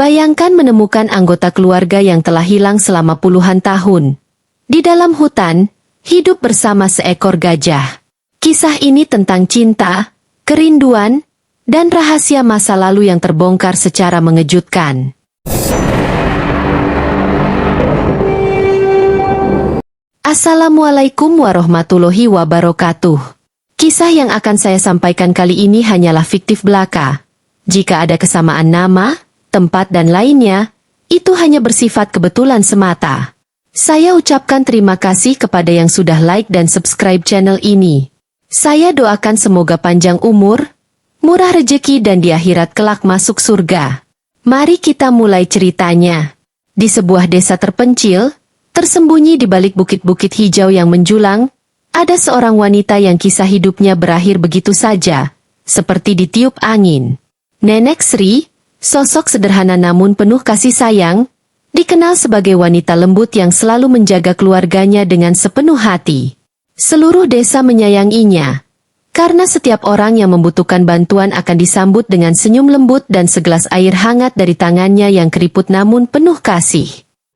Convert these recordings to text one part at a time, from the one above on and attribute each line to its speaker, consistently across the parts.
Speaker 1: Bayangkan menemukan anggota keluarga yang telah hilang selama puluhan tahun. Di dalam hutan, hidup bersama seekor gajah. Kisah ini tentang cinta, kerinduan, dan rahasia masa lalu yang terbongkar secara mengejutkan. Assalamualaikum warahmatullahi wabarakatuh. Kisah yang akan saya sampaikan kali ini hanyalah fiktif belaka. Jika ada kesamaan nama, tempat dan lainnya, itu hanya bersifat kebetulan semata. Saya ucapkan terima kasih kepada yang sudah like dan subscribe channel ini. Saya doakan semoga panjang umur, murah rejeki dan di akhirat kelak masuk surga. Mari kita mulai ceritanya. Di sebuah desa terpencil, tersembunyi di balik bukit-bukit hijau yang menjulang, ada seorang wanita yang kisah hidupnya berakhir begitu saja, seperti ditiup angin. Nenek Sri, sosok sederhana namun penuh kasih sayang, dikenal sebagai wanita lembut yang selalu menjaga keluarganya dengan sepenuh hati. Seluruh desa menyayanginya, karena setiap orang yang membutuhkan bantuan akan disambut dengan senyum lembut dan segelas air hangat dari tangannya yang keriput namun penuh kasih.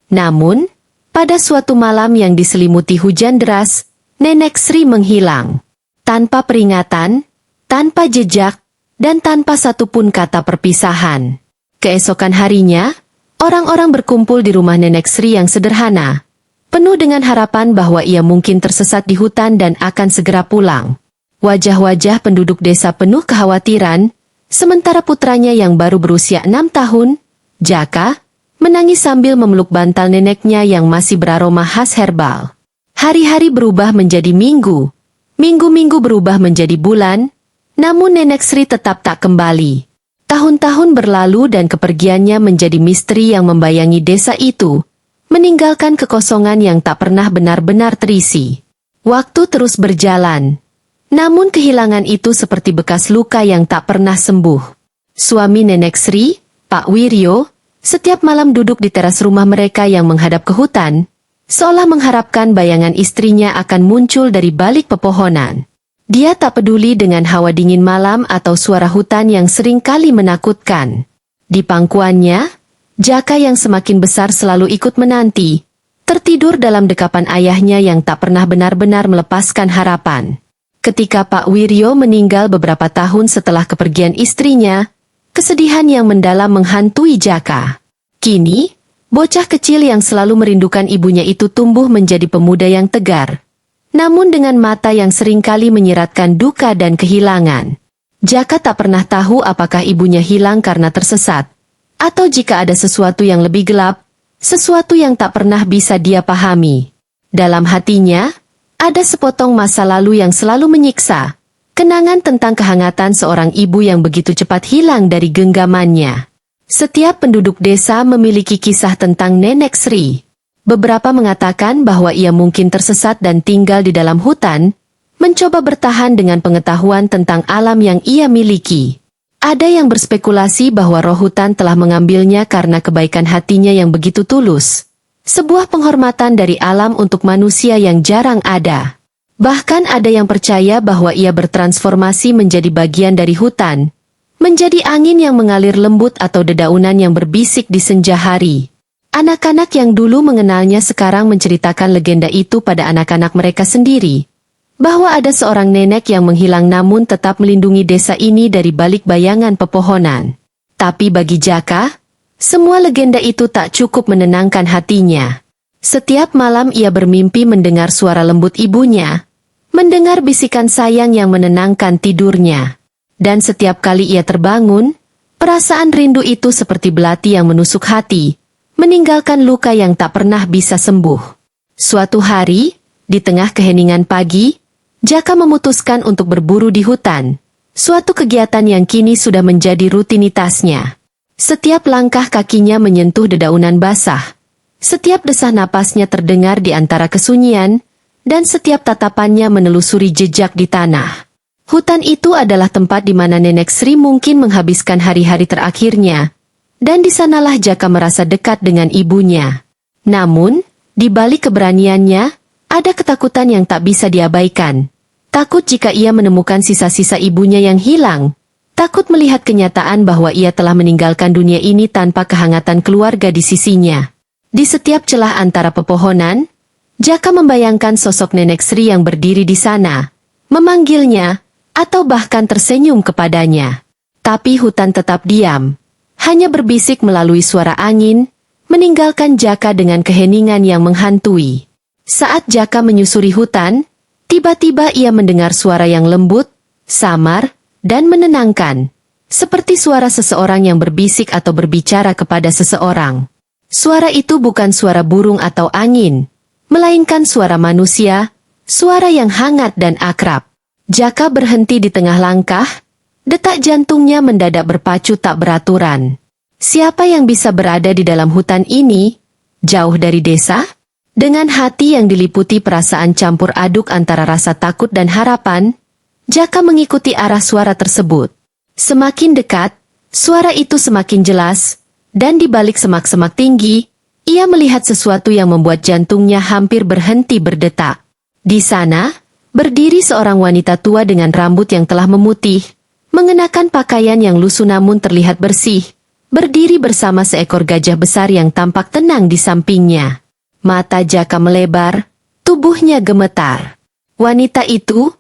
Speaker 1: Namun, pada suatu malam yang diselimuti hujan deras, Nenek Sri menghilang. Tanpa peringatan, tanpa jejak, dan tanpa satupun kata perpisahan. Keesokan harinya, orang-orang berkumpul di rumah Nenek Sri yang sederhana, penuh dengan harapan bahwa ia mungkin tersesat di hutan dan akan segera pulang. Wajah-wajah penduduk desa penuh kekhawatiran, sementara putranya yang baru berusia 6 tahun, Jaka, menangis sambil memeluk bantal neneknya yang masih beraroma khas herbal. Hari-hari berubah menjadi minggu, minggu-minggu berubah menjadi bulan, namun Nenek Sri tetap tak kembali. Tahun-tahun berlalu dan kepergiannya menjadi misteri yang membayangi desa itu, meninggalkan kekosongan yang tak pernah benar-benar terisi. Waktu terus berjalan, namun kehilangan itu seperti bekas luka yang tak pernah sembuh. Suami Nenek Sri, Pak Wiryo, setiap malam duduk di teras rumah mereka yang menghadap ke hutan, seolah mengharapkan bayangan istrinya akan muncul dari balik pepohonan. Dia tak peduli dengan hawa dingin malam atau suara hutan yang sering kali menakutkan. Di pangkuannya, Jaka yang semakin besar selalu ikut menanti, tertidur dalam dekapan ayahnya yang tak pernah benar-benar melepaskan harapan. Ketika Pak Wiryo meninggal beberapa tahun setelah kepergian istrinya, kesedihan yang mendalam menghantui Jaka. Kini, bocah kecil yang selalu merindukan ibunya itu tumbuh menjadi pemuda yang tegar, namun dengan mata yang seringkali menyiratkan duka dan kehilangan. Jaka tak pernah tahu apakah ibunya hilang karena tersesat, atau jika ada sesuatu yang lebih gelap, sesuatu yang tak pernah bisa dia pahami. Dalam hatinya, ada sepotong masa lalu yang selalu menyiksa, kenangan tentang kehangatan seorang ibu yang begitu cepat hilang dari genggamannya. Setiap penduduk desa memiliki kisah tentang Nenek Sri. Beberapa mengatakan bahwa ia mungkin tersesat dan tinggal di dalam hutan, mencoba bertahan dengan pengetahuan tentang alam yang ia miliki. Ada yang berspekulasi bahwa roh hutan telah mengambilnya karena kebaikan hatinya yang begitu tulus. Sebuah penghormatan dari alam untuk manusia yang jarang ada. Bahkan ada yang percaya bahwa ia bertransformasi menjadi bagian dari hutan, menjadi angin yang mengalir lembut atau dedaunan yang berbisik di senja hari. Anak-anak yang dulu mengenalnya sekarang menceritakan legenda itu pada anak-anak mereka sendiri, bahwa ada seorang nenek yang menghilang namun tetap melindungi desa ini dari balik bayangan pepohonan. Tapi bagi Jaka, semua legenda itu tak cukup menenangkan hatinya. Setiap malam ia bermimpi mendengar suara lembut ibunya, mendengar bisikan sayang yang menenangkan tidurnya. Dan setiap kali ia terbangun, perasaan rindu itu seperti belati yang menusuk hati, meninggalkan luka yang tak pernah bisa sembuh. Suatu hari, di tengah keheningan pagi, Jaka memutuskan untuk berburu di hutan, suatu kegiatan yang kini sudah menjadi rutinitasnya. Setiap langkah kakinya menyentuh dedaunan basah, setiap desah napasnya terdengar di antara kesunyian, dan setiap tatapannya menelusuri jejak di tanah. Hutan itu adalah tempat di mana Nenek Sri mungkin menghabiskan hari-hari terakhirnya, dan di sanalah Jaka merasa dekat dengan ibunya. Namun, di balik keberaniannya, ada ketakutan yang tak bisa diabaikan. Takut jika ia menemukan sisa-sisa ibunya yang hilang. takut melihat kenyataan bahwa ia telah meninggalkan dunia ini tanpa kehangatan keluarga di sisinya. Di setiap celah antara pepohonan, Jaka membayangkan sosok Nenek Sri yang berdiri di sana, memanggilnya, atau bahkan tersenyum kepadanya. Tapi hutan tetap diam, hanya berbisik melalui suara angin, meninggalkan Jaka dengan keheningan yang menghantui. Saat Jaka menyusuri hutan, tiba-tiba ia mendengar suara yang lembut, samar, dan menenangkan. Seperti suara seseorang yang berbisik atau berbicara kepada seseorang. Suara itu bukan suara burung atau angin, melainkan suara manusia, suara yang hangat dan akrab. Jaka berhenti di tengah langkah, detak jantungnya mendadak berpacu tak beraturan. Siapa yang bisa berada di dalam hutan ini, jauh dari desa? Dengan hati yang diliputi perasaan campur aduk antara rasa takut dan harapan, Jaka mengikuti arah suara tersebut. Semakin dekat, suara itu semakin jelas, dan di balik semak-semak tinggi, ia melihat sesuatu yang membuat jantungnya hampir berhenti berdetak. Di sana, berdiri seorang wanita tua dengan rambut yang telah memutih, mengenakan pakaian yang lusuh namun terlihat bersih, berdiri bersama seekor gajah besar yang tampak tenang di sampingnya. Mata Jaka melebar, tubuhnya gemetar. Wanita itu,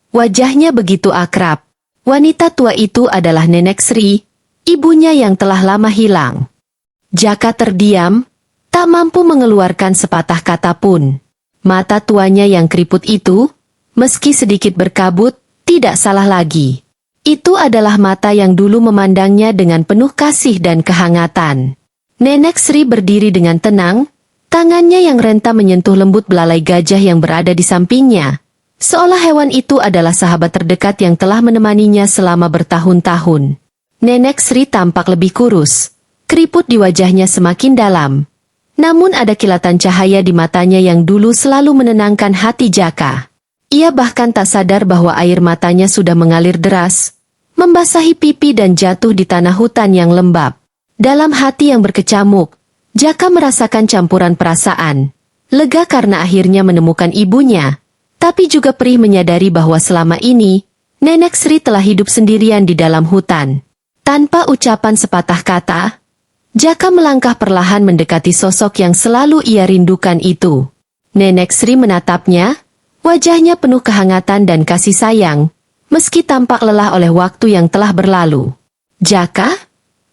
Speaker 1: wajahnya begitu akrab. Wanita tua itu adalah Nenek Sri, ibunya yang telah lama hilang. Jaka terdiam, tak mampu mengeluarkan sepatah kata pun. Mata tuanya yang keriput itu, meski sedikit berkabut, tidak salah lagi. Itu adalah mata yang dulu memandangnya dengan penuh kasih dan kehangatan. Nenek Sri berdiri dengan tenang, tangannya yang renta menyentuh lembut belalai gajah yang berada di sampingnya. Seolah hewan itu adalah sahabat terdekat yang telah menemaninya selama bertahun-tahun. Nenek Sri tampak lebih kurus. Keriput di wajahnya semakin dalam. Namun ada kilatan cahaya di matanya yang dulu selalu menenangkan hati Jaka. Ia bahkan tak sadar bahwa air matanya sudah mengalir deras, membasahi pipi dan jatuh di tanah hutan yang lembab. Dalam hati yang berkecamuk, Jaka merasakan campuran perasaan, lega karena akhirnya menemukan ibunya, tapi juga perih menyadari bahwa selama ini, Nenek Sri telah hidup sendirian di dalam hutan. Tanpa ucapan sepatah kata, Jaka melangkah perlahan mendekati sosok yang selalu ia rindukan itu. Nenek Sri menatapnya, wajahnya penuh kehangatan dan kasih sayang, meski tampak lelah oleh waktu yang telah berlalu. Jaka?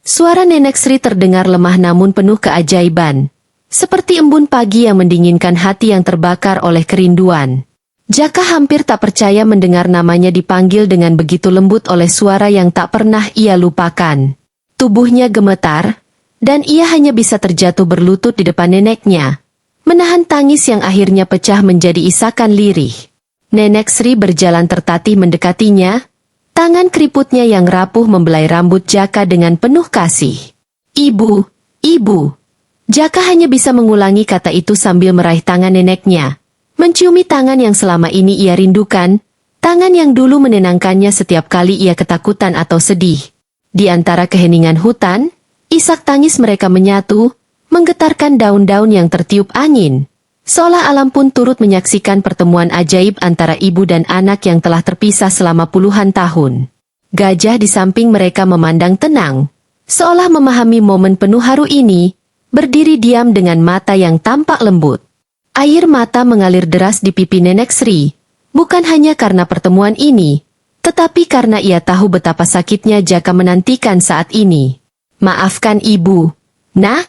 Speaker 1: Suara Nenek Sri terdengar lemah namun penuh keajaiban, seperti embun pagi yang mendinginkan hati yang terbakar oleh kerinduan. Jaka hampir tak percaya mendengar namanya dipanggil dengan begitu lembut oleh suara yang tak pernah ia lupakan. Tubuhnya gemetar, dan ia hanya bisa terjatuh berlutut di depan neneknya, menahan tangis yang akhirnya pecah menjadi isakan lirih. Nenek Sri berjalan tertatih mendekatinya, tangan keriputnya yang rapuh membelai rambut Jaka dengan penuh kasih. Ibu, ibu. Jaka hanya bisa mengulangi kata itu sambil meraih tangan neneknya, menciumi tangan yang selama ini ia rindukan, tangan yang dulu menenangkannya setiap kali ia ketakutan atau sedih. Di antara keheningan hutan, isak tangis mereka menyatu, menggetarkan daun-daun yang tertiup angin. Seolah alam pun turut menyaksikan pertemuan ajaib antara ibu dan anak yang telah terpisah selama puluhan tahun. Gajah di samping mereka memandang tenang, seolah memahami momen penuh haru ini, berdiri diam dengan mata yang tampak lembut. Air mata mengalir deras di pipi Nenek Sri, bukan hanya karena pertemuan ini, tetapi karena ia tahu betapa sakitnya Jaka menantikan saat ini. Maafkan ibu. Nah,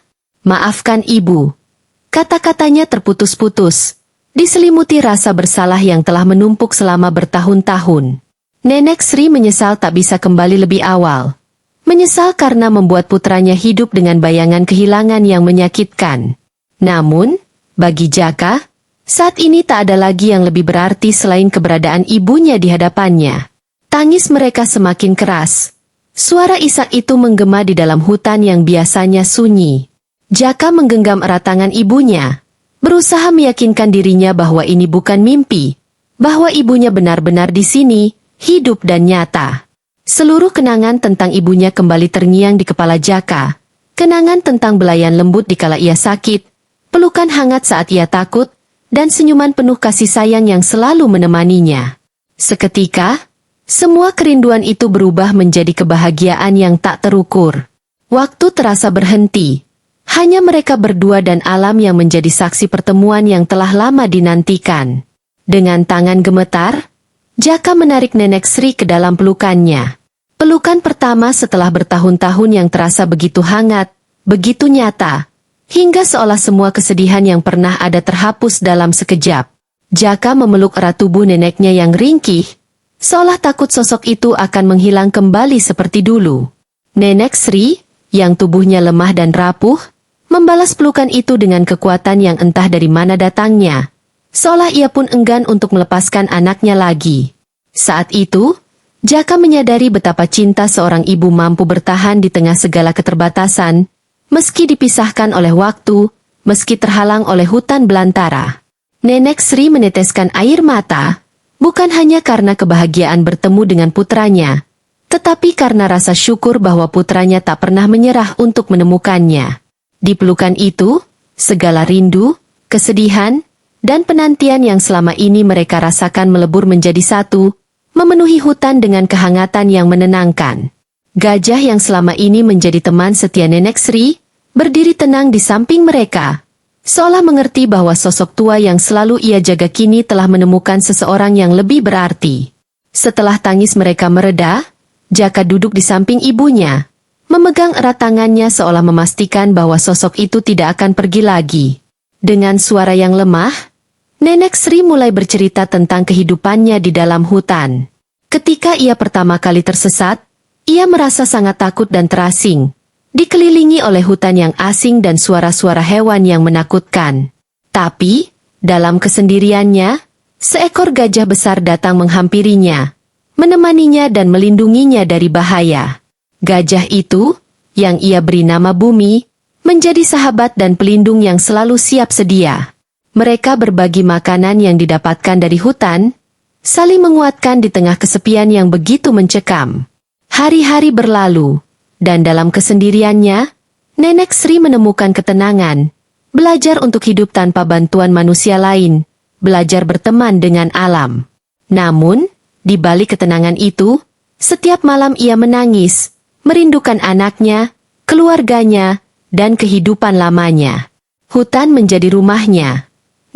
Speaker 1: maafkan ibu. Kata-katanya terputus-putus, diselimuti rasa bersalah yang telah menumpuk selama bertahun-tahun. Nenek Sri menyesal tak bisa kembali lebih awal. Menyesal karena membuat putranya hidup dengan bayangan kehilangan yang menyakitkan. Namun, bagi Jaka, saat ini tak ada lagi yang lebih berarti selain keberadaan ibunya di hadapannya. Tangis mereka semakin keras. Suara isak itu menggema di dalam hutan yang biasanya sunyi. Jaka menggenggam erat tangan ibunya, berusaha meyakinkan dirinya bahwa ini bukan mimpi, bahwa ibunya benar-benar di sini, hidup dan nyata. Seluruh kenangan tentang ibunya kembali terngiang di kepala Jaka, kenangan tentang belayan lembut dikala ia sakit, pelukan hangat saat ia takut, dan senyuman penuh kasih sayang yang selalu menemaninya. Seketika, Semua kerinduan itu berubah menjadi kebahagiaan yang tak terukur. Waktu terasa berhenti. Hanya mereka berdua dan alam yang menjadi saksi pertemuan yang telah lama dinantikan. Dengan tangan gemetar, Jaka menarik Nenek Sri ke dalam pelukannya. Pelukan pertama setelah bertahun-tahun yang terasa begitu hangat, begitu nyata, hingga seolah semua kesedihan yang pernah ada terhapus dalam sekejap. Jaka memeluk erat tubuh neneknya yang ringkih, seolah takut sosok itu akan menghilang kembali seperti dulu. Nenek Sri, yang tubuhnya lemah dan rapuh, membalas pelukan itu dengan kekuatan yang entah dari mana datangnya, seolah ia pun enggan untuk melepaskan anaknya lagi. Saat itu, Jaka menyadari betapa cinta seorang ibu mampu bertahan di tengah segala keterbatasan, meski dipisahkan oleh waktu, meski terhalang oleh hutan belantara. Nenek Sri meneteskan air mata, bukan hanya karena kebahagiaan bertemu dengan putranya, tetapi karena rasa syukur bahwa putranya tak pernah menyerah untuk menemukannya. Di pelukan itu, segala rindu, kesedihan, dan penantian yang selama ini mereka rasakan melebur menjadi satu, memenuhi hutan dengan kehangatan yang menenangkan. Gajah yang selama ini menjadi teman setia Nenek Sri, berdiri tenang di samping mereka, seolah mengerti bahwa sosok tua yang selalu ia jaga kini telah menemukan seseorang yang lebih berarti. Setelah tangis mereka mereda, Jaka duduk di samping ibunya, memegang erat tangannya seolah memastikan bahwa sosok itu tidak akan pergi lagi. Dengan suara yang lemah, Nenek Sri mulai bercerita tentang kehidupannya di dalam hutan. Ketika ia pertama kali tersesat, ia merasa sangat takut dan terasing, dikelilingi oleh hutan yang asing dan suara-suara hewan yang menakutkan. Tapi, dalam kesendiriannya, seekor gajah besar datang menghampirinya, menemaninya dan melindunginya dari bahaya. Gajah itu, yang ia beri nama Bumi, menjadi sahabat dan pelindung yang selalu siap sedia. Mereka berbagi makanan yang didapatkan dari hutan, saling menguatkan di tengah kesepian yang begitu mencekam. Hari-hari berlalu, dan dalam kesendiriannya, Nenek Sri menemukan ketenangan, belajar untuk hidup tanpa bantuan manusia lain, belajar berteman dengan alam. Namun, di balik ketenangan itu, setiap malam ia menangis, merindukan anaknya, keluarganya, dan kehidupan lamanya. Hutan menjadi rumahnya.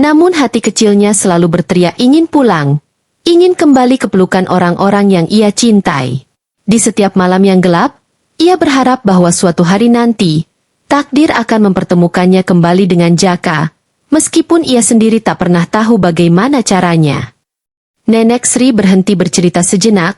Speaker 1: Namun hati kecilnya selalu berteriak ingin pulang, ingin kembali ke pelukan orang-orang yang ia cintai. Di setiap malam yang gelap, ia berharap bahwa suatu hari nanti, takdir akan mempertemukannya kembali dengan Jaka, meskipun ia sendiri tak pernah tahu bagaimana caranya. Nenek Sri berhenti bercerita sejenak,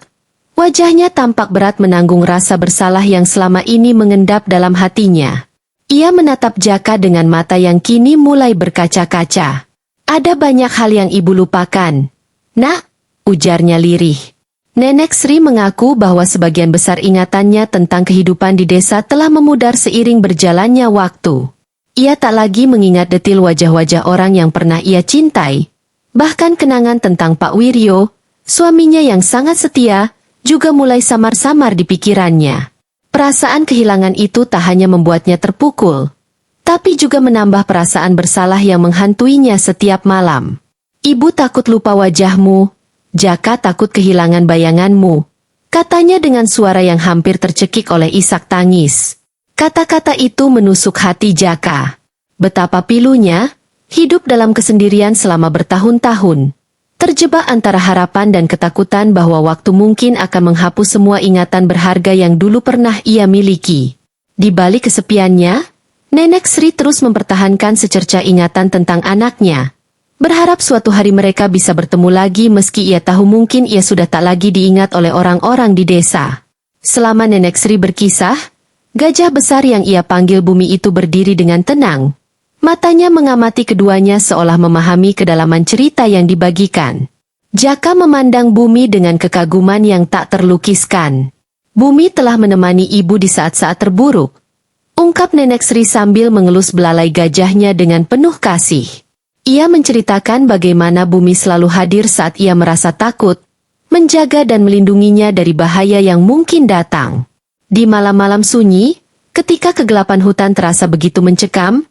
Speaker 1: wajahnya tampak berat menanggung rasa bersalah yang selama ini mengendap dalam hatinya. Ia menatap Jaka dengan mata yang kini mulai berkaca-kaca. Ada banyak hal yang ibu lupakan. Nak, ujarnya lirih. Nenek Sri mengaku bahwa sebagian besar ingatannya tentang kehidupan di desa telah memudar seiring berjalannya waktu. Ia tak lagi mengingat detil wajah-wajah orang yang pernah ia cintai. Bahkan kenangan tentang Pak Wiryo, suaminya yang sangat setia, juga mulai samar-samar di pikirannya. Perasaan kehilangan itu tak hanya membuatnya terpukul, tapi juga menambah perasaan bersalah yang menghantuinya setiap malam. Ibu takut lupa wajahmu, Jaka takut kehilangan bayanganmu, katanya dengan suara yang hampir tercekik oleh isak tangis. Kata-kata itu menusuk hati Jaka. Betapa pilunya, hidup dalam kesendirian selama bertahun-tahun, terjebak antara harapan dan ketakutan bahwa waktu mungkin akan menghapus semua ingatan berharga yang dulu pernah ia miliki. Di balik kesepiannya, Nenek Sri terus mempertahankan secerca ingatan tentang anaknya, berharap suatu hari mereka bisa bertemu lagi meski ia tahu mungkin ia sudah tak lagi diingat oleh orang-orang di desa. Selama Nenek Sri berkisah, gajah besar yang ia panggil Bumi itu berdiri dengan tenang. Matanya mengamati keduanya seolah memahami kedalaman cerita yang dibagikan. Jaka memandang Bumi dengan kekaguman yang tak terlukiskan. Bumi telah menemani ibu di saat-saat terburuk, ungkap Nenek Sri sambil mengelus belalai gajahnya dengan penuh kasih. Ia menceritakan bagaimana Bumi selalu hadir saat ia merasa takut, menjaga dan melindunginya dari bahaya yang mungkin datang. Di malam-malam sunyi, ketika kegelapan hutan terasa begitu mencekam,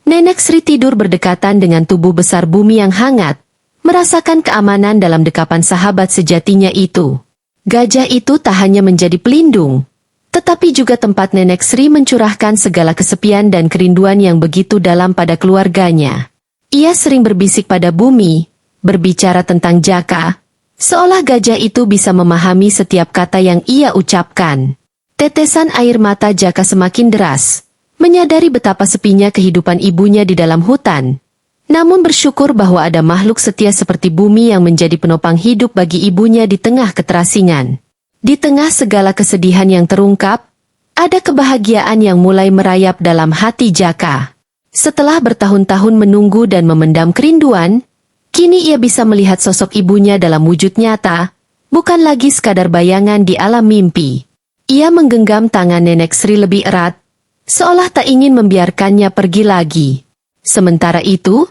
Speaker 1: Nenek Sri tidur berdekatan dengan tubuh besar Bumi yang hangat, merasakan keamanan dalam dekapan sahabat sejatinya itu. Gajah itu tak hanya menjadi pelindung, tetapi juga tempat Nenek Sri mencurahkan segala kesepian dan kerinduan yang begitu dalam pada keluarganya. Ia sering berbisik pada bumi, berbicara tentang Jaka, seolah gajah itu bisa memahami setiap kata yang ia ucapkan. Tetesan air mata Jaka semakin deras, menyadari betapa sepinya kehidupan ibunya di dalam hutan. Namun bersyukur bahwa ada makhluk setia seperti bumi yang menjadi penopang hidup bagi ibunya di tengah keterasingan. Di tengah segala kesedihan yang terungkap, ada kebahagiaan yang mulai merayap dalam hati Jaka. Setelah bertahun-tahun menunggu dan memendam kerinduan, kini ia bisa melihat sosok ibunya dalam wujud nyata, bukan lagi sekadar bayangan di alam mimpi. Ia menggenggam tangan Nenek Sri lebih erat, seolah tak ingin membiarkannya pergi lagi. Sementara itu,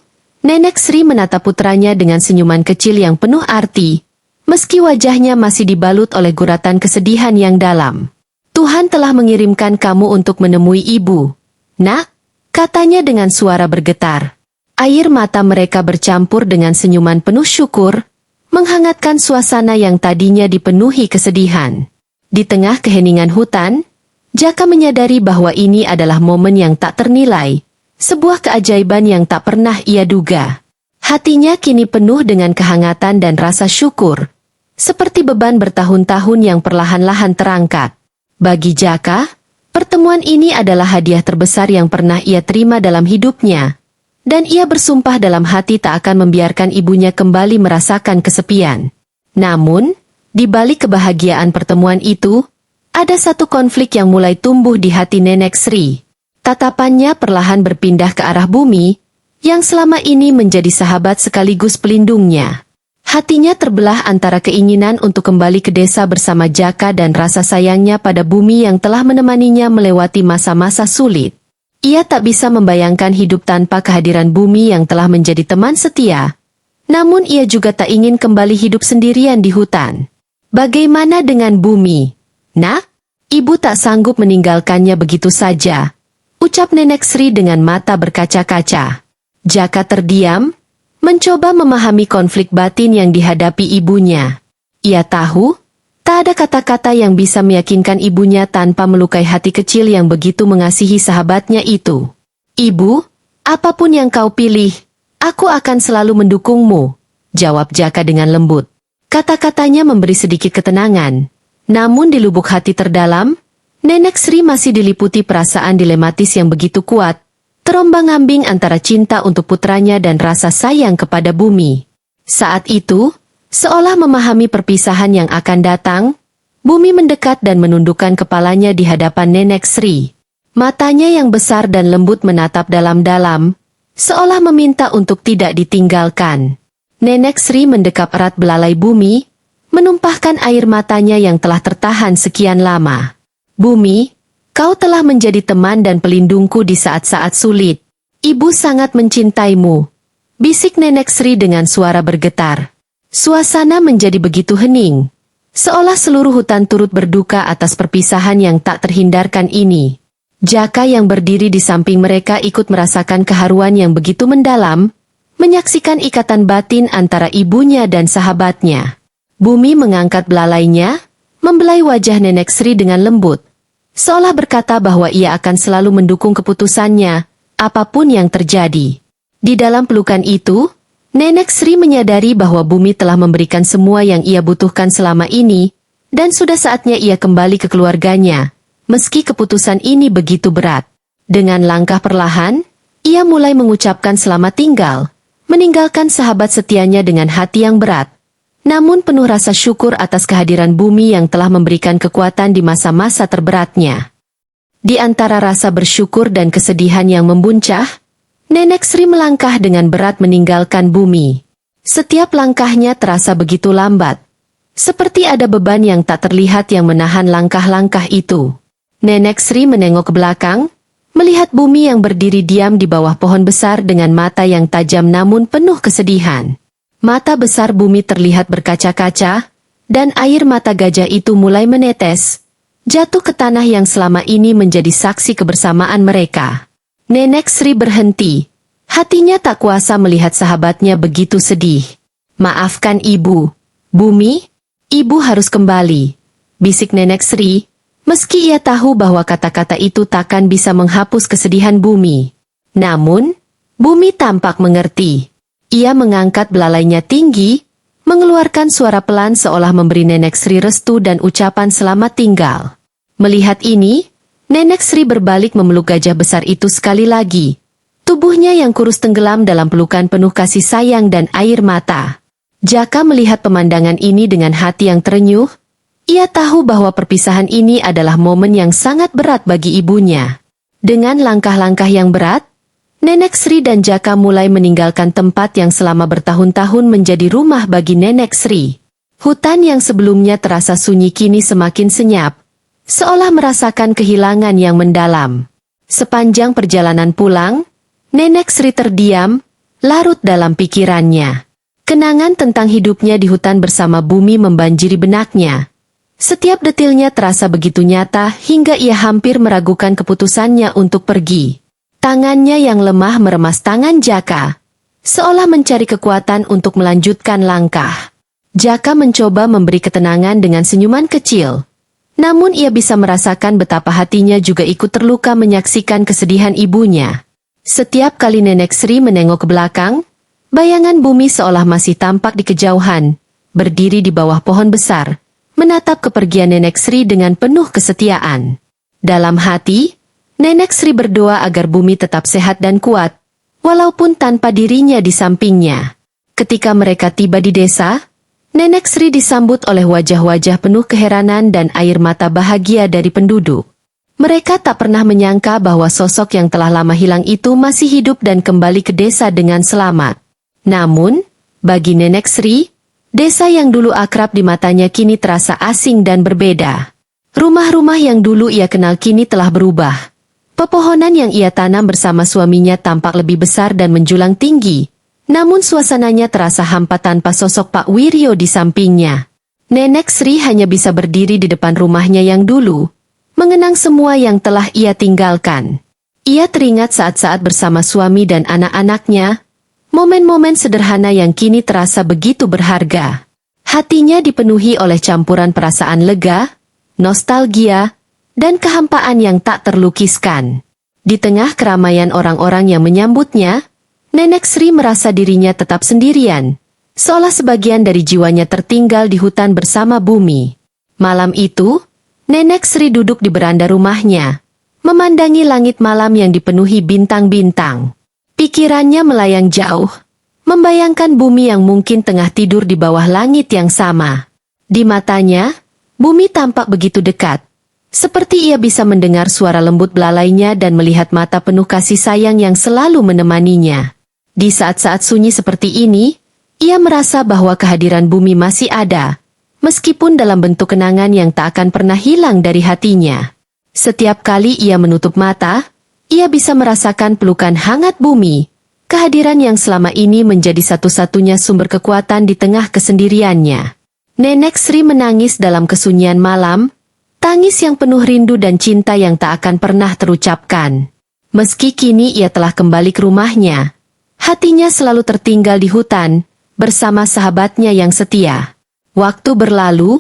Speaker 1: Nenek Sri menatap putranya dengan senyuman kecil yang penuh arti, meski wajahnya masih dibalut oleh guratan kesedihan yang dalam. Tuhan telah mengirimkan kamu untuk menemui ibu, Nak, katanya dengan suara bergetar. Air mata mereka bercampur dengan senyuman penuh syukur, menghangatkan suasana yang tadinya dipenuhi kesedihan. Di tengah keheningan hutan, Jaka menyadari bahwa ini adalah momen yang tak ternilai, sebuah keajaiban yang tak pernah ia duga. Hatinya kini penuh dengan kehangatan dan rasa syukur, seperti beban bertahun-tahun yang perlahan-lahan terangkat. Bagi Jaka, pertemuan ini adalah hadiah terbesar yang pernah ia terima dalam hidupnya, dan ia bersumpah dalam hati tak akan membiarkan ibunya kembali merasakan kesepian. Namun, di balik kebahagiaan pertemuan itu, ada satu konflik yang mulai tumbuh di hati Nenek Sri. Tatapannya perlahan berpindah ke arah bumi, yang selama ini menjadi sahabat sekaligus pelindungnya. Hatinya terbelah antara keinginan untuk kembali ke desa bersama Jaka dan rasa sayangnya pada bumi yang telah menemaninya melewati masa-masa sulit. Ia tak bisa membayangkan hidup tanpa kehadiran bumi yang telah menjadi teman setia. Namun ia juga tak ingin kembali hidup sendirian di hutan. Bagaimana dengan bumi? Nak, ibu tak sanggup meninggalkannya begitu saja, ucap Nenek Sri dengan mata berkaca-kaca. Jaka terdiam, mencoba memahami konflik batin yang dihadapi ibunya. Ia tahu, tak ada kata-kata yang bisa meyakinkan ibunya tanpa melukai hati kecil yang begitu mengasihi sahabatnya itu. Ibu, apapun yang kau pilih, aku akan selalu mendukungmu, jawab Jaka dengan lembut. Kata-katanya memberi sedikit ketenangan. Namun di lubuk hati terdalam, Nenek Sri masih diliputi perasaan dilematis yang begitu kuat, terombang-ambing antara cinta untuk putranya dan rasa sayang kepada bumi. Saat itu, seolah memahami perpisahan yang akan datang, bumi mendekat dan menundukkan kepalanya di hadapan Nenek Sri. Matanya yang besar dan lembut menatap dalam-dalam, seolah meminta untuk tidak ditinggalkan. Nenek Sri mendekap erat belalai bumi, menumpahkan air matanya yang telah tertahan sekian lama. Bumi, kau telah menjadi teman dan pelindungku di saat-saat sulit. Ibu sangat mencintaimu, bisik Nenek Sri dengan suara bergetar. Suasana menjadi begitu hening, seolah seluruh hutan turut berduka atas perpisahan yang tak terhindarkan ini. Jaka yang berdiri di samping mereka ikut merasakan keharuan yang begitu mendalam, menyaksikan ikatan batin antara ibunya dan sahabatnya. Bumi mengangkat belalainya, membelai wajah Nenek Sri dengan lembut, seolah berkata bahwa ia akan selalu mendukung keputusannya, apapun yang terjadi. Di dalam pelukan itu, Nenek Sri menyadari bahwa bumi telah memberikan semua yang ia butuhkan selama ini, dan sudah saatnya ia kembali ke keluarganya, meski keputusan ini begitu berat. Dengan langkah perlahan, ia mulai mengucapkan selamat tinggal, meninggalkan sahabat setianya dengan hati yang berat, namun penuh rasa syukur atas kehadiran bumi yang telah memberikan kekuatan di masa-masa terberatnya. Di antara rasa bersyukur dan kesedihan yang membuncah, Nenek Sri melangkah dengan berat meninggalkan bumi. Setiap langkahnya terasa begitu lambat, seperti ada beban yang tak terlihat yang menahan langkah-langkah itu. Nenek Sri menengok ke belakang, melihat bumi yang berdiri diam di bawah pohon besar dengan mata yang tajam namun penuh kesedihan. Mata besar bumi terlihat berkaca-kaca, dan air mata gajah itu mulai menetes, jatuh ke tanah yang selama ini menjadi saksi kebersamaan mereka. Nenek Sri berhenti, hatinya tak kuasa melihat sahabatnya begitu sedih. Maafkan ibu, bumi, Ibu harus kembali, bisik Nenek Sri, meski ia tahu bahwa kata-kata itu takkan bisa menghapus kesedihan Bumi. Namun, Bumi tampak mengerti. Ia mengangkat belalainya tinggi, mengeluarkan suara pelan seolah memberi Nenek Sri restu dan ucapan selamat tinggal. Melihat ini, Nenek Sri berbalik memeluk gajah besar itu sekali lagi. Tubuhnya yang kurus tenggelam dalam pelukan penuh kasih sayang dan air mata. Jaka melihat pemandangan ini dengan hati yang terenyuh. Ia tahu bahwa perpisahan ini adalah momen yang sangat berat bagi ibunya. Dengan langkah-langkah yang berat, Nenek Sri dan Jaka mulai meninggalkan tempat yang selama bertahun-tahun menjadi rumah bagi Nenek Sri. Hutan yang sebelumnya terasa sunyi kini semakin senyap, seolah merasakan kehilangan yang mendalam. Sepanjang perjalanan pulang, Nenek Sri terdiam, larut dalam pikirannya. Kenangan tentang hidupnya di hutan bersama Bumi membanjiri benaknya. Setiap detilnya terasa begitu nyata hingga ia hampir meragukan keputusannya untuk pergi. Tangannya yang lemah meremas tangan Jaka, seolah mencari kekuatan untuk melanjutkan langkah. Jaka mencoba memberi ketenangan dengan senyuman kecil. Namun ia bisa merasakan betapa hatinya juga ikut terluka menyaksikan kesedihan ibunya. Setiap kali Nenek Sri menengok ke belakang, bayangan Bumi seolah masih tampak di kejauhan, berdiri di bawah pohon besar, menatap kepergian Nenek Sri dengan penuh kesetiaan. Dalam hati, Nenek Sri berdoa agar Bumi tetap sehat dan kuat, walaupun tanpa dirinya di sampingnya. Ketika mereka tiba di desa, Nenek Sri disambut oleh wajah-wajah penuh keheranan dan air mata bahagia dari penduduk. Mereka tak pernah menyangka bahwa sosok yang telah lama hilang itu masih hidup dan kembali ke desa dengan selamat. Namun, bagi Nenek Sri, desa yang dulu akrab di matanya kini terasa asing dan berbeda. Rumah-rumah yang dulu ia kenal kini telah berubah. Pepohonan yang ia tanam bersama suaminya tampak lebih besar dan menjulang tinggi, namun suasananya terasa hampa tanpa sosok Pak Wiryo di sampingnya. Nenek Sri hanya bisa berdiri di depan rumahnya yang dulu, mengenang semua yang telah ia tinggalkan. Ia teringat saat-saat bersama suami dan anak-anaknya, momen-momen sederhana yang kini terasa begitu berharga. Hatinya dipenuhi oleh campuran perasaan lega, nostalgia, dan kehampaan yang tak terlukiskan. Di tengah keramaian orang-orang yang menyambutnya, Nenek Sri merasa dirinya tetap sendirian, seolah sebagian dari jiwanya tertinggal di hutan bersama Bumi. Malam itu, Nenek Sri duduk di beranda rumahnya, memandangi langit malam yang dipenuhi bintang-bintang. Pikirannya melayang jauh, membayangkan Bumi yang mungkin tengah tidur di bawah langit yang sama. Di matanya, Bumi tampak begitu dekat, seperti ia bisa mendengar suara lembut belalainya dan melihat mata penuh kasih sayang yang selalu menemaninya. Di saat-saat sunyi seperti ini, ia merasa bahwa kehadiran Bumi masih ada, meskipun dalam bentuk kenangan yang tak akan pernah hilang dari hatinya. Setiap kali ia menutup mata, ia bisa merasakan pelukan hangat Bumi, kehadiran yang selama ini menjadi satu-satunya sumber kekuatan di tengah kesendiriannya. Nenek Sri menangis dalam kesunyian malam, tangis yang penuh rindu dan cinta yang tak akan pernah terucapkan. Meski kini ia telah kembali ke rumahnya, hatinya selalu tertinggal di hutan, bersama sahabatnya yang setia. Waktu berlalu,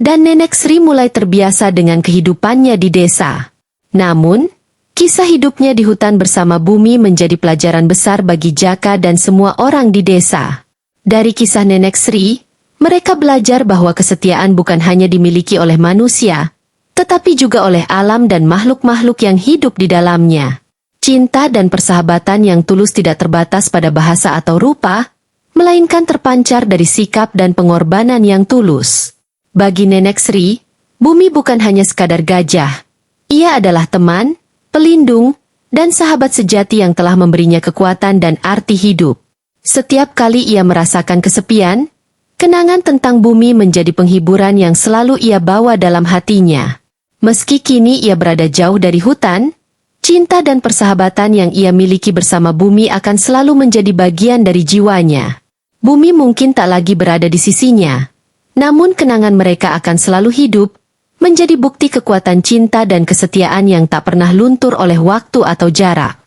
Speaker 1: dan Nenek Sri mulai terbiasa dengan kehidupannya di desa. Namun, kisah hidupnya di hutan bersama Bumi menjadi pelajaran besar bagi Jaka dan semua orang di desa. Dari kisah Nenek Sri, mereka belajar bahwa kesetiaan bukan hanya dimiliki oleh manusia, tetapi juga oleh alam dan makhluk-makhluk yang hidup di dalamnya. Cinta dan persahabatan yang tulus tidak terbatas pada bahasa atau rupa, melainkan terpancar dari sikap dan pengorbanan yang tulus. Bagi Nenek Sri, Bumi bukan hanya sekadar gajah. Ia adalah teman, pelindung, dan sahabat sejati yang telah memberinya kekuatan dan arti hidup. Setiap kali ia merasakan kesepian, kenangan tentang Bumi menjadi penghiburan yang selalu ia bawa dalam hatinya. Meski kini ia berada jauh dari hutan, cinta dan persahabatan yang ia miliki bersama Bumi akan selalu menjadi bagian dari jiwanya. Bumi mungkin tak lagi berada di sisinya, namun kenangan mereka akan selalu hidup, menjadi bukti kekuatan cinta dan kesetiaan yang tak pernah luntur oleh waktu atau jarak.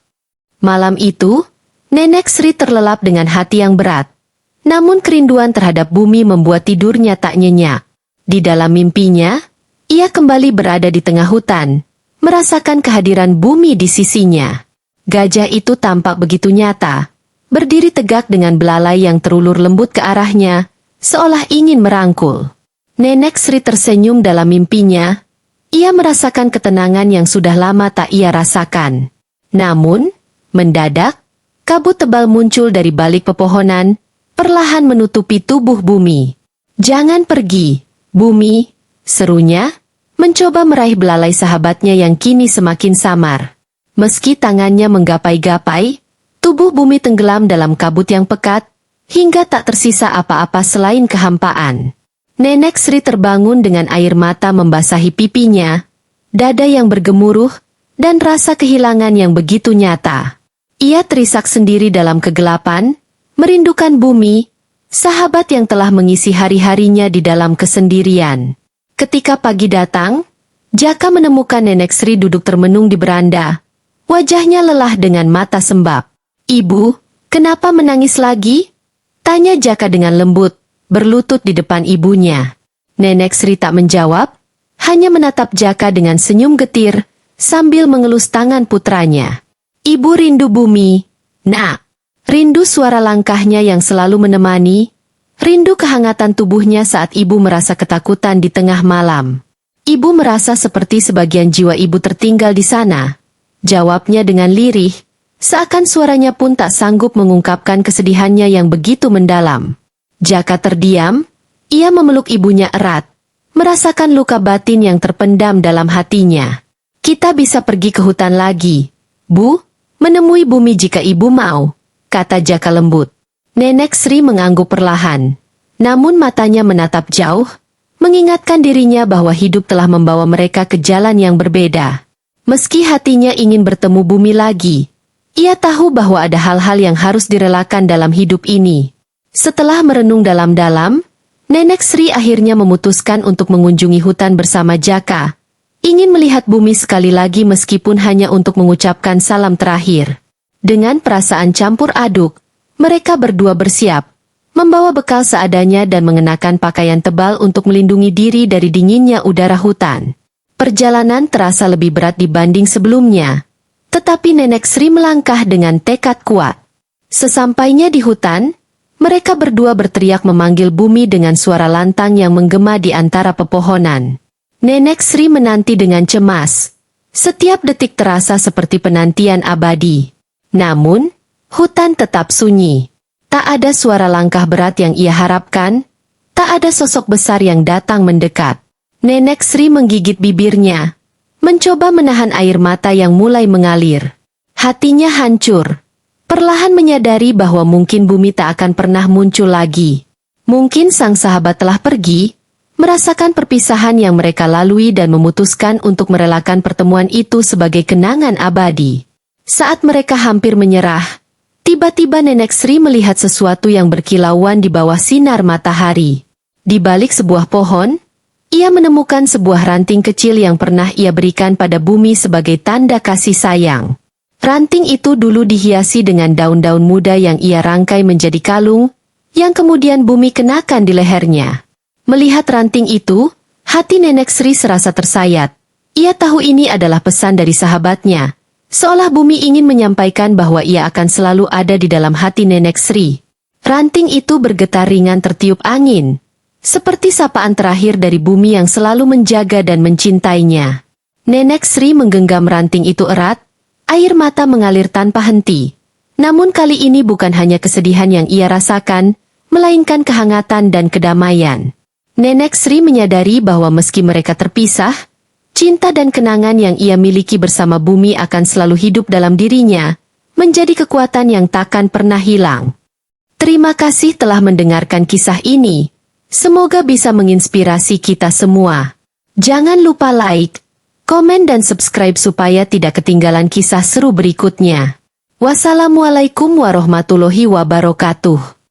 Speaker 1: Malam itu, Nenek Sri terlelap dengan hati yang berat. Namun kerinduan terhadap Bumi membuat tidurnya tak nyenyak. Di dalam mimpinya, ia kembali berada di tengah hutan, merasakan kehadiran bumi di sisinya. Gajah itu tampak begitu nyata, berdiri tegak dengan belalai yang terulur lembut ke arahnya, seolah ingin merangkul. Nenek Sri tersenyum dalam mimpinya. Ia merasakan ketenangan yang sudah lama tak ia rasakan. Namun, mendadak, kabut tebal muncul dari balik pepohonan, perlahan menutupi tubuh bumi. "Jangan pergi, bumi," serunya, mencoba meraih belalai sahabatnya yang kini semakin samar. Meski tangannya menggapai-gapai, tubuh bumi tenggelam dalam kabut yang pekat, hingga tak tersisa apa-apa selain kehampaan. Nenek Sri terbangun dengan air mata membasahi pipinya, dada yang bergemuruh, dan rasa kehilangan yang begitu nyata. Ia terisak sendiri dalam kegelapan, merindukan bumi, sahabat yang telah mengisi hari-harinya di dalam kesendirian. Ketika pagi datang, Jaka menemukan Nenek Sri duduk termenung di beranda. Wajahnya lelah dengan mata sembab. "Ibu, kenapa menangis lagi?" tanya Jaka dengan lembut, berlutut di depan ibunya. Nenek Sri tak menjawab, hanya menatap Jaka dengan senyum getir, sambil mengelus tangan putranya. "Ibu rindu bumi, Nak." Rindu suara langkahnya yang selalu menemani, rindu kehangatan tubuhnya saat ibu merasa ketakutan di tengah malam. "Ibu merasa seperti sebagian jiwa ibu tertinggal di sana," jawabnya dengan lirih, seakan suaranya pun tak sanggup mengungkapkan kesedihannya yang begitu mendalam. Jaka terdiam, ia memeluk ibunya erat, merasakan luka batin yang terpendam dalam hatinya. "Kita bisa pergi ke hutan lagi, Bu, menemui bumi jika ibu mau," kata Jaka lembut. Nenek Sri mengangguk perlahan, namun matanya menatap jauh, mengingatkan dirinya bahwa hidup telah membawa mereka ke jalan yang berbeda. Meski hatinya ingin bertemu bumi lagi, ia tahu bahwa ada hal-hal yang harus direlakan dalam hidup ini. Setelah merenung dalam-dalam, Nenek Sri akhirnya memutuskan untuk mengunjungi hutan bersama Jaka, ingin melihat bumi sekali lagi meskipun hanya untuk mengucapkan salam terakhir. Dengan perasaan campur aduk, mereka berdua bersiap, membawa bekal seadanya dan mengenakan pakaian tebal untuk melindungi diri dari dinginnya udara hutan. Perjalanan terasa lebih berat dibanding sebelumnya, tetapi Nenek Sri melangkah dengan tekad kuat. Sesampainya di hutan, mereka berdua berteriak memanggil bumi dengan suara lantang yang menggema di antara pepohonan. Nenek Sri menanti dengan cemas. Setiap detik terasa seperti penantian abadi. Namun, hutan tetap sunyi. Tak ada suara langkah berat yang ia harapkan, tak ada sosok besar yang datang mendekat. Nenek Sri menggigit bibirnya, mencoba menahan air mata yang mulai mengalir. Hatinya hancur, perlahan menyadari bahwa mungkin bumi tak akan pernah muncul lagi. Mungkin sang sahabat telah pergi, merasakan perpisahan yang mereka lalui dan memutuskan untuk merelakan pertemuan itu sebagai kenangan abadi. Saat mereka hampir menyerah, tiba-tiba Nenek Sri melihat sesuatu yang berkilauan di bawah sinar matahari. Di balik sebuah pohon, ia menemukan sebuah ranting kecil yang pernah ia berikan pada bumi sebagai tanda kasih sayang. Ranting itu dulu dihiasi dengan daun-daun muda yang ia rangkai menjadi kalung, yang kemudian bumi kenakan di lehernya. Melihat ranting itu, hati Nenek Sri serasa tersayat. Ia tahu ini adalah pesan dari sahabatnya, seolah bumi ingin menyampaikan bahwa ia akan selalu ada di dalam hati Nenek Sri. Ranting itu bergetar ringan tertiup angin, seperti sapaan terakhir dari bumi yang selalu menjaga dan mencintainya. Nenek Sri menggenggam ranting itu erat, air mata mengalir tanpa henti. Namun kali ini bukan hanya kesedihan yang ia rasakan, melainkan kehangatan dan kedamaian. Nenek Sri menyadari bahwa meski mereka terpisah, cinta dan kenangan yang ia miliki bersama bumi akan selalu hidup dalam dirinya, menjadi kekuatan yang takkan pernah hilang. Terima kasih telah mendengarkan kisah ini. Semoga bisa menginspirasi kita semua. Jangan lupa like, komen dan subscribe supaya tidak ketinggalan kisah seru berikutnya. Wassalamualaikum warahmatullahi wabarakatuh.